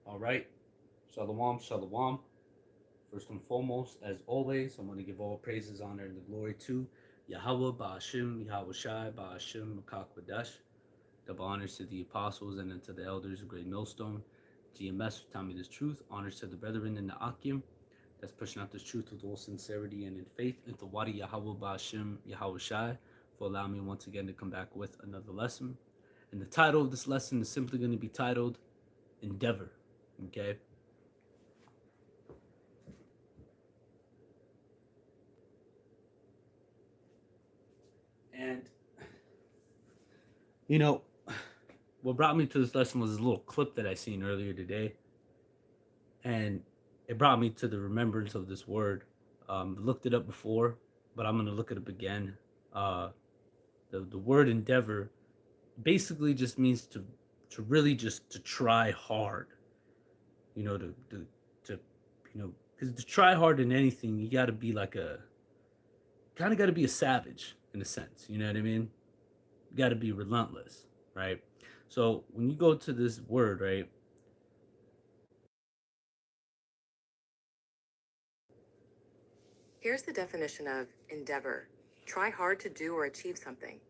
All right. Shalom, shalom. First and foremost, as always, I want to give all praises, honor, and the glory to Yahawah, Ba'ashim, Yahawashai, Ba'ashim, Makak Badash. Double honors to the apostles and then to the elders of Great Millstone. GMS, who taught me this truth. Honors to the brethren in the Akim that's pushing out this truth with all sincerity and in faith. And to Wadi Yahawah, Ba'ashim, Yahawashai, for allowing me once again to come back with another lesson. And the title of this lesson is simply going to be titled Endeavor. Okay? And, you know, what brought me to this lesson was this little clip that I seen earlier today. And it brought me to the remembrance of this word. Looked it up before, but I'm going to look it up again. The word endeavor basically just means to really just to try hard. You know, to because to try hard in anything, you got to be like kind of got to be a savage in a sense. You know what I mean? You got to be relentless, right? So when you go to this word, right? Here's the definition of endeavor. Try hard to do or achieve something.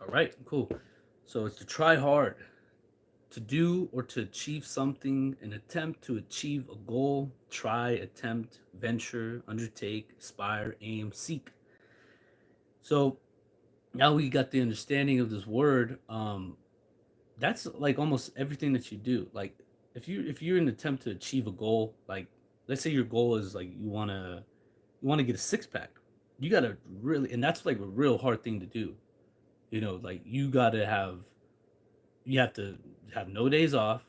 All right, cool. So it's to try hard, to do or to achieve something, an attempt to achieve a goal, try, attempt, venture, undertake, aspire, aim, seek. So now we got the understanding of this word. That's like almost everything that you do. Like if you're in an attempt to achieve a goal, like let's say your goal is like you wanna get a six pack. You gotta really, and that's like a real hard thing to do. Like you have to have no days off.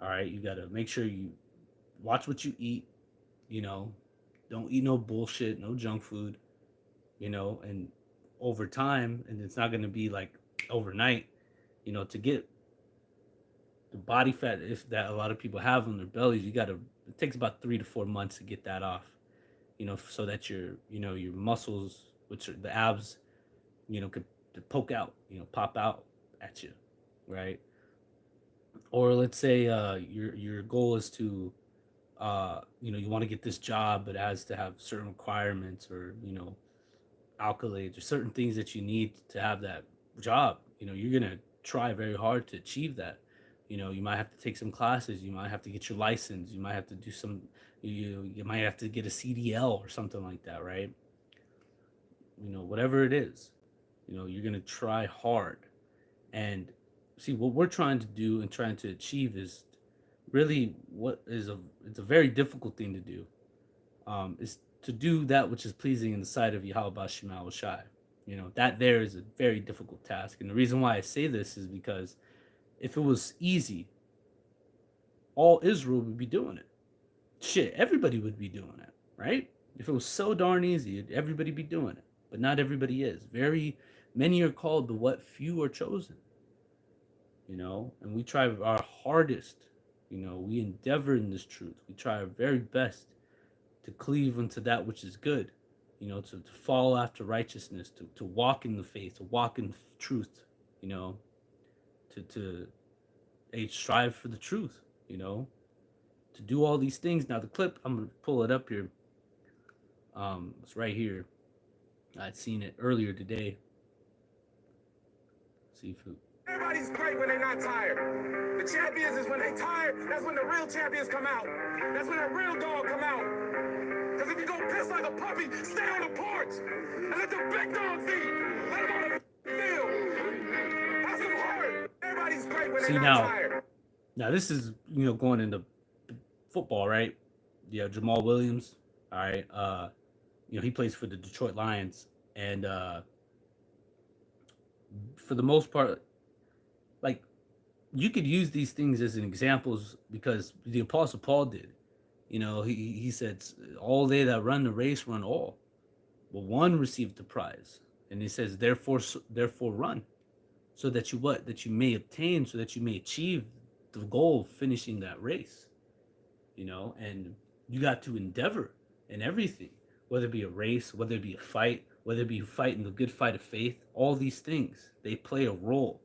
All right, you got to make sure you watch what you eat. You know, don't eat no bullshit, no junk food. And over time, and it's not going to be like overnight. To get the body fat if that a lot of people have on their bellies, you got to. It takes about 3 to 4 months to get that off. So that your muscles, which are the abs, could poke out, pop out at you, right? Or let's say your goal is to you want to get this job, but it has to have certain requirements or accolades or certain things that you need to have that job. You're gonna try very hard to achieve that. You might have to take some classes, you might have to get your license, you might have to do some you might have to get a CDL or something like that, right? Whatever it is, you're gonna try hard. And see, what we're trying to do and trying to achieve is really what is it's a very difficult thing to do. Is to do that which is pleasing in the sight of Yahweh Shema Shai. That there is a very difficult task. And the reason why I say this is because if it was easy, all Israel would be doing it. Shit, everybody would be doing it, right? If it was so darn easy, everybody be doing it. But not everybody is. Very many are called, but what few are chosen. And we try our hardest. We endeavor in this truth. We try our very best to cleave unto that which is good, to follow after righteousness, to walk in the faith, to walk in truth, to strive for the truth, to do all these things. Now, the clip, I'm going to pull it up here. It's right here. I'd seen it earlier today. See if it... Everybody's great when they're not tired. The champions is when they tired. That's when the real champions come out. That's when that real dog come out. Because if you go piss like a puppy, stay on the porch and let the big dogs eat. Let them on the field. Have some heart. Everybody's great when they're not tired. Now this is going into football, right? Jamal Williams. All right. He plays for the Detroit Lions, and for the most part, like, you could use these things as an examples because the Apostle Paul did. He said, all they that run the race run all, but one received the prize. And he says, therefore run, so that you may obtain, so that you may achieve the goal of finishing that race. And you got to endeavor in everything, whether it be a race, whether it be a fight, whether it be fighting the good fight of faith. All these things, they play a role.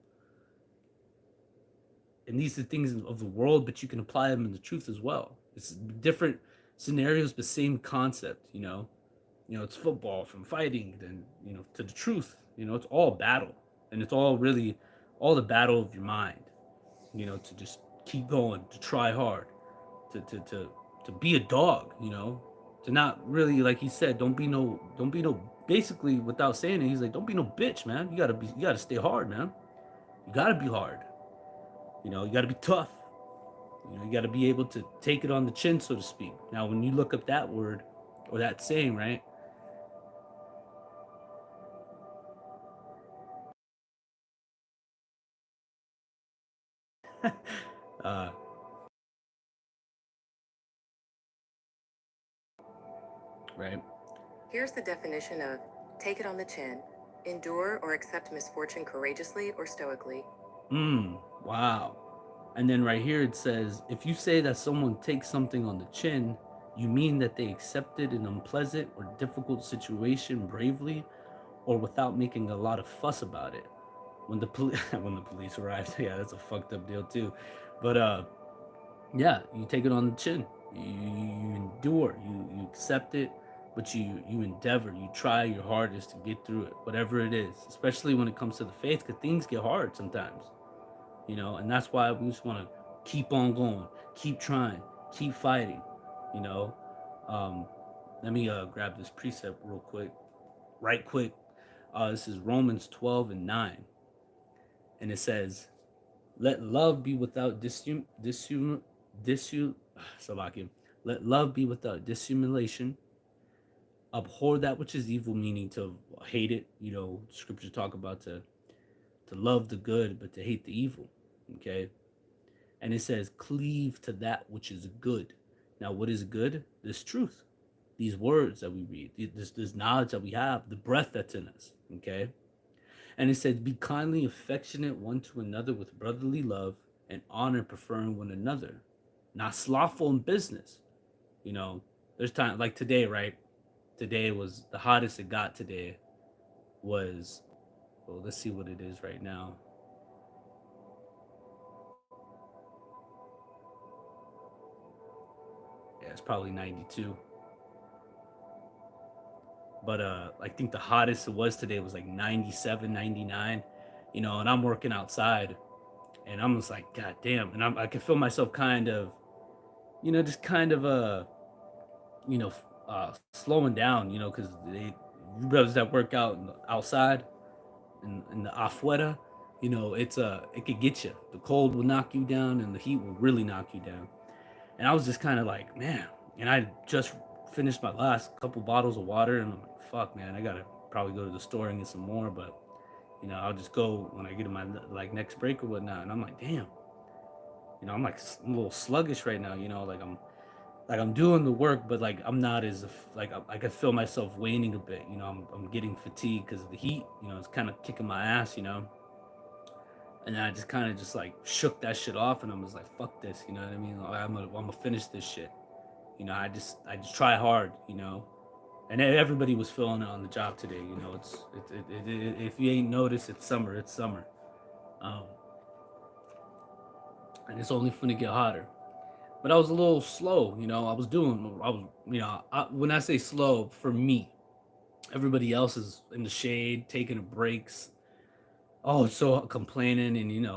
And these are things of the world, but you can apply them in the truth as well. It's different scenarios, but same concept. It's football from fighting, then to the truth. It's all battle, and it's all really all the battle of your mind. To just keep going, to try hard, to be a dog. To not really, like he said, don't be no. Basically, without saying it, he's like, don't be no bitch, man. You gotta stay hard, man. You gotta be hard. You gotta be tough. You got to be able to take it on the chin, so to speak. Now, when you look up that word or that saying, right? uh, right? Here's the definition of take it on the chin: endure or accept misfortune courageously or stoically. Wow. And then right here it says, if you say that someone takes something on the chin, you mean that they accepted an unpleasant or difficult situation bravely or without making a lot of fuss about it. When the when the police arrived, yeah, that's a fucked up deal too. But yeah, you take it on the chin. You endure. You accept it, but you endeavor. You try your hardest to get through it, whatever it is. Especially when it comes to the faith, because things get hard sometimes. And that's why we just want to keep on going, keep trying, keep fighting. You know, um, let me grab this precept real quick, right quick. This is Romans 12:9, and it says, let love be without Salakia. Let love be without dissimulation. Abhor that which is evil, meaning to hate it. Scriptures talk about to love the good, but to hate the evil. Okay. And it says, cleave to that which is good. Now, what is good? This truth, these words that we read, this knowledge that we have, the breath that's in us. Okay. And it says, be kindly affectionate one to another with brotherly love and honor, preferring one another, not slothful in business. You know, there's time like today, right? Today was the hottest it got today was, well, let's see what it is right now. Yeah, it's probably 92. But I think the hottest it was today was like 97, 99. And I'm working outside and I'm just like, God damn. And I can feel myself kind of, just kind of you know, slowing down, because they you brothers that work out outside in the afuera, it could get you. The cold will knock you down, and the heat will really knock you down. And I was just kind of like, man, and I just finished my last couple bottles of water, and I'm like, fuck, man, I gotta probably go to the store and get some more, but I'll just go when I get to my like next break or whatnot. And I'm like, damn, I'm like a little sluggish right now, like I'm doing the work, but like I'm not as like I can feel myself waning a bit. I'm getting fatigued because of the heat. It's kind of kicking my ass. And then I just kind of just like shook that shit off, and I'm just like, fuck this. You know what I mean? Like, I'm gonna finish this shit. I just try hard. And everybody was feeling it on the job today. If you ain't noticed, it's summer. It's summer. Um, and it's only finna get hotter. But I was a little slow. When I say slow, for me, everybody else is in the shade, taking breaks. Oh, so complaining, and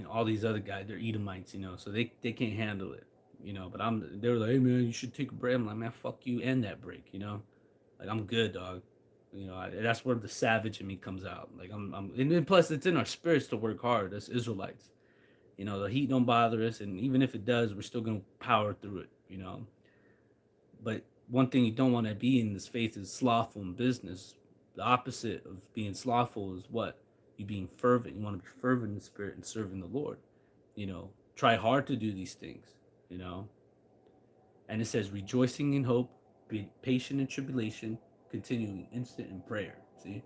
all these other guys, they're Edomites, so they can't handle it, But they were like, hey man, you should take a break. I'm like, man, fuck you and that break, like I'm good, dog. That's where the savage in me comes out. Like and then plus it's in our spirits to work hard as Israelites. The heat don't bother us, and even if it does, we're still gonna power through it. But one thing you don't want to be in this faith is slothful in business. The opposite of being slothful is what? You being fervent. You want to be fervent in the spirit and serving the Lord. Try hard to do these things, you know. And it says, rejoicing in hope, be patient in tribulation, continuing instant in prayer. See?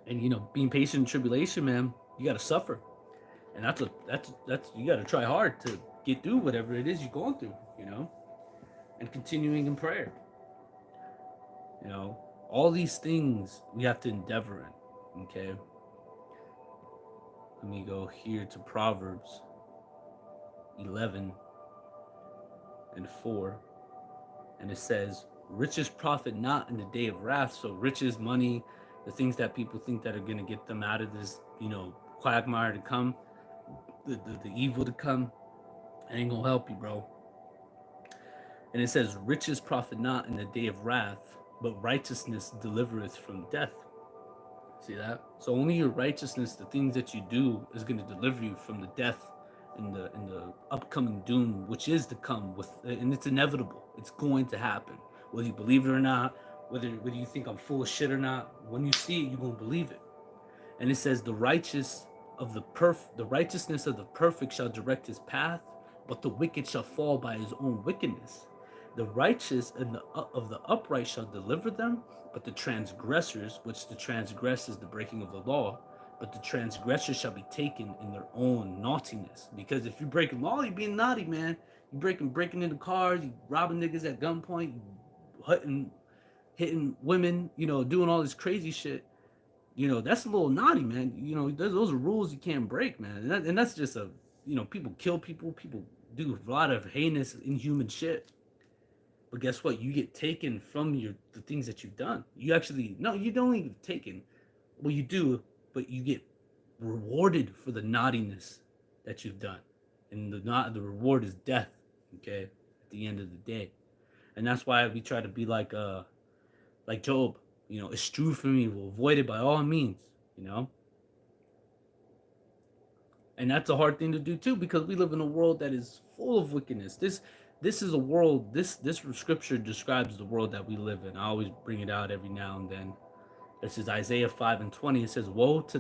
And being patient in tribulation, man, you gotta suffer. And that's you gotta try hard to get through whatever it is you're going through, and continuing in prayer. You know, all these things we have to endeavor in. Okay. Let me go here to Proverbs 11 and 4. And it says, riches profit not in the day of wrath. So riches, money, the things that people think that are going to get them out of this, quagmire to come, the evil to come, it ain't going to help you, bro. And it says, riches profit not in the day of wrath, but righteousness delivereth from death. See that? So only your righteousness, the things that you do, is going to deliver you from the death and the upcoming doom, which is to come with, and it's inevitable. It's going to happen, whether you believe it or not, whether you think I'm full of shit or not. When you see it, you're gonna believe it. And it says, the righteousness of the perfect shall direct his path, but the wicked shall fall by his own wickedness. The righteous and of the upright shall deliver them, but the transgressors, which the transgress is the breaking of the law, but the transgressors shall be taken in their own naughtiness. Because if you're breaking law, you're being naughty, man. You breaking into cars, you robbing niggas at gunpoint, you hitting women, doing all this crazy shit. That's a little naughty, man. Those are rules you can't break, man. And that's just people kill people, people do a lot of heinous, inhuman shit. But guess what? You get taken from the things that you've done. You actually no, you don't even get taken. Well, you do, but you get rewarded for the naughtiness that you've done, and the reward is death. Okay, at the end of the day, and that's why we try to be like Job. Eschew from evil, avoid it by all means. And that's a hard thing to do too, because we live in a world that is full of wickedness. This is a world. This scripture describes the world that we live in. I always bring it out every now and then. This is Isaiah 5:20. It says, woe unto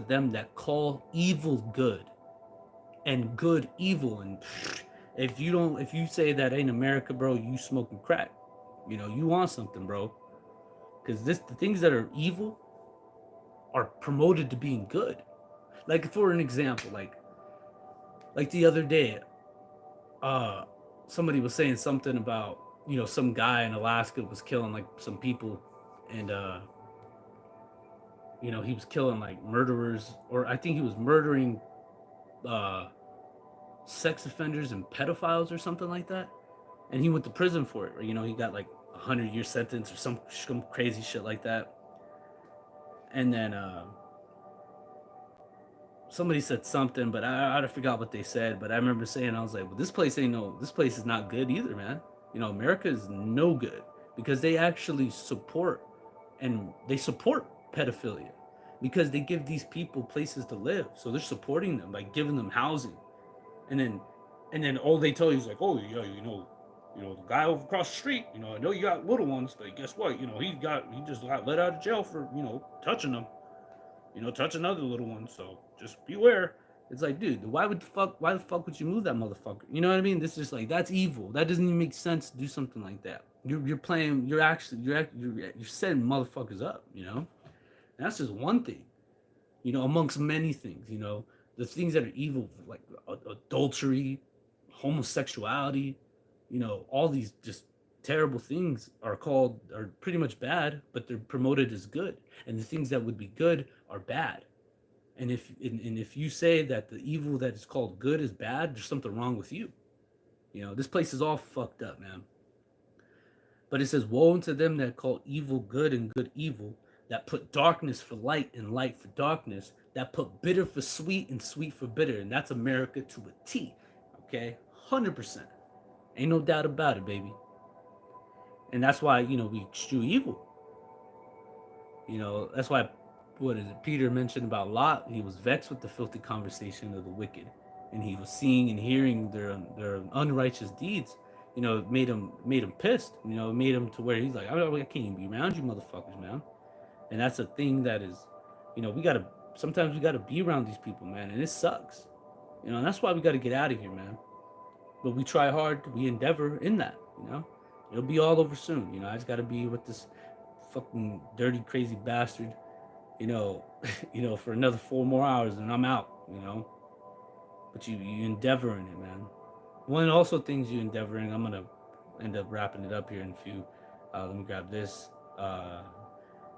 them that call evil good and good evil. And if you say that ain't America, bro, you smoking crack. You want something, bro. Because the things that are evil are promoted to being good. Like, for an example, like the other day, somebody was saying something about, some guy in Alaska was killing like some people, and he was killing like murderers, or I think he was murdering sex offenders and pedophiles or something like that, and he went to prison for it. He got like 100-year sentence or some crazy shit like that. And then somebody said something, but I forgot what they said. But I remember saying, I was like, well, this place is not good either, man. America is no good, because they actually support pedophilia, because they give these people places to live. So they're supporting them by giving them housing. And then all they tell you is like, oh yeah, the guy over across the street, I know you got little ones, but guess what? He just got let out of jail for, touching them, touching other little ones. So just beware. It's like, dude, why the fuck would you move that motherfucker? You know what I mean? This is like, that's evil. That doesn't even make sense to do something like that. You're setting motherfuckers up, And that's just one thing, amongst many things, the things that are evil, like adultery, homosexuality, all these just terrible things are pretty much bad, but they're promoted as good. And the things that would be good are bad. And if you say that the evil that is called good is bad, there's something wrong with you. This place is all fucked up, man. But it says, woe unto them that call evil good and good evil, that put darkness for light and light for darkness, that put bitter for sweet and sweet for bitter. And that's America to a T. Okay? 100%. Ain't no doubt about it, baby. And that's why, we eschew evil. That's why, what is it? Peter mentioned about Lot. He was vexed with the filthy conversation of the wicked. And he was seeing and hearing their unrighteous deeds. It made him pissed. It made him to where he's like, I can't even be around you motherfuckers, man. And that's a thing that is, sometimes we gotta be around these people, man. And it sucks. And that's why we gotta get out of here, man. But we try hard, we endeavor in that, It'll be all over soon. I just gotta be with this fucking dirty, crazy bastard, for another 4 more hours and I'm out, But you endeavor in it, man. One also things you endeavor in, I'm gonna end up wrapping it up here in a few. Let me grab this.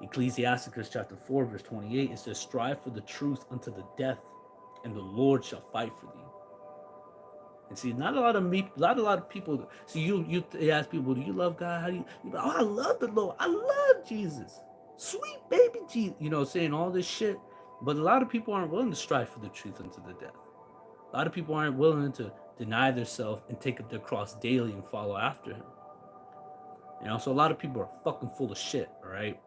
Ecclesiasticus chapter 4, verse 28, it says, strive for the truth unto the death, and the Lord shall fight for thee. And see, not a lot of people. See, you ask people, do you love God? How do you? You oh, I love the Lord. I love Jesus, sweet baby Jesus. You know, saying all this shit, but a lot of people aren't willing to strive for the truth unto the death. A lot of people aren't willing to deny themselves and take up their cross daily and follow after Him. You know, so a lot of people are fucking full of shit. All right.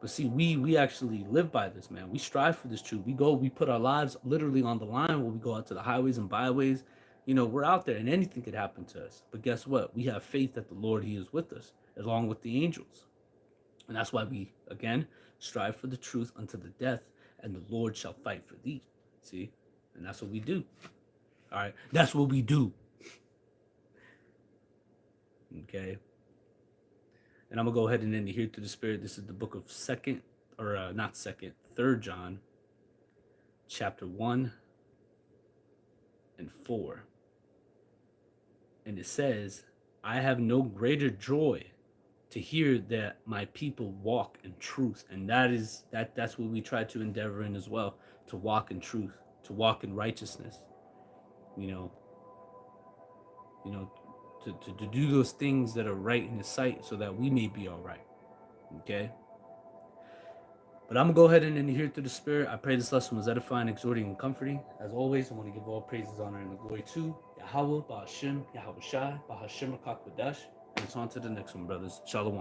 But see, we actually live by this, man. We strive for this truth. We put our lives literally on the line when we go out to the highways and byways. You know, we're out there and anything could happen to us. But guess what? We have faith that the Lord, He is with us, along with the angels. And that's why we, again, strive for the truth unto the death, and the Lord shall fight for thee. See? And that's what we do. All right? That's what we do. Okay? And I'm going to go ahead and end it here through the Spirit. This is the book of Third John, chapter 1 and 4. And it says, I have no greater joy to hear that my people walk in truth. And that's what we try to endeavor in as well, to walk in truth, to walk in righteousness. You know, to do those things that are right in His sight so that we may be all right. Okay? But I'm going to go ahead and end here through the Spirit. I pray this lesson was edifying, exhorting, and comforting. As always, I want to give all praises, honor, and the glory to YAHAWAH, BaHashim, YAHAWASHI, BaHashim, HaKakwadash. And it's on to the next one, brothers. Shalom.